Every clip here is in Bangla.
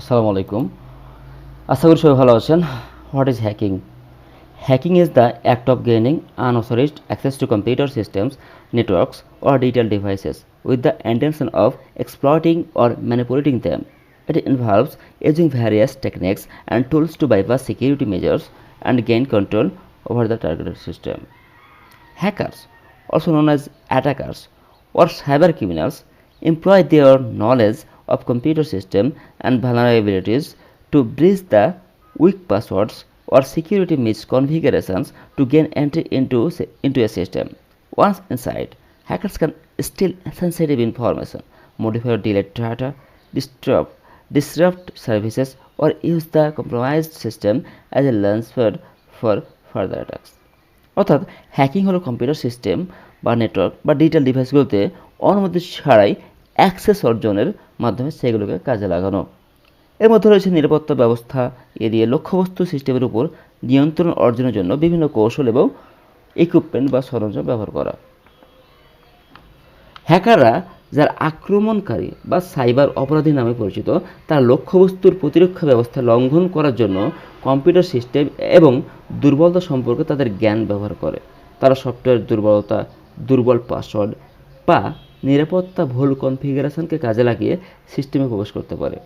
আসসালামু আলাইকুম। আশা করি সবাই ভালো আছেন। What is hacking? Hacking is the act of gaining unauthorized access to computer systems, networks, or digital devices with the intention of exploiting or manipulating them. It involves using various techniques and tools to bypass security measures and gain control over the targeted system. Hackers, also known as attackers or cyber criminals, employ their knowledge of computer system and vulnerabilities to breach the weak passwords or security misconfigurations to gain entry into a system. Once inside, hackers can steal sensitive information, modify or delete data, disrupt, disrupt services, or use the compromised system as a launchpad for further attacks. অর্থাৎ হ্যাকিং হলো কম্পিউটার সিস্টেম বা নেটওয়ার্ক বা ডিজিটাল ডিভাইসগুলোতে অনুমতি ছাড়াই অ্যাক্সেস অর্জনের মাধ্যমে সেগুলোকে কাজে লাগানো। এর মধ্যে রয়েছে নিরাপত্তা ব্যবস্থা এড়িয়ে লক্ষ্যবস্তু সিস্টেমের উপর নিয়ন্ত্রণ অর্জনের জন্য বিভিন্ন কৌশল এবং ইকুইপমেন্ট বা সরঞ্জাম ব্যবহার করা। হ্যাকাররা যারা আক্রমণকারী বা সাইবার অপরাধী নামে পরিচিত, তারা লক্ষ্যবস্তুর প্রতিরক্ষা ব্যবস্থা লঙ্ঘন করার জন্য কম্পিউটার সিস্টেম এবং দুর্বলতা সম্পর্কে তাদের জ্ঞান ব্যবহার করে। তারা সফটওয়্যার দুর্বলতা, দুর্বল পাসওয়ার্ড বা নিরাপত্তা ভুল কনফিগারেশনকে কাজে লাগিয়ে সিস্টেমে প্রবেশ করতে পারে।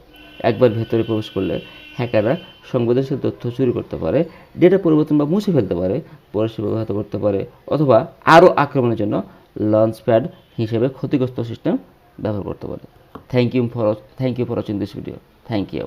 একবার ভেতরে প্রবেশ করলে হ্যাকাররা সংবেদনশীল তথ্য চুরি করতে পারে, ডেটা পরিবর্তন বা মুছে ফেলতে পারে, পরিষেবা ব্যাহত করতে পারে অথবা আরও আক্রমণের জন্য লঞ্চপ্যাড হিসেবে ক্ষতিগ্রস্ত সিস্টেম ব্যবহার করতে পারে। Thank you for watching this video. Thank you.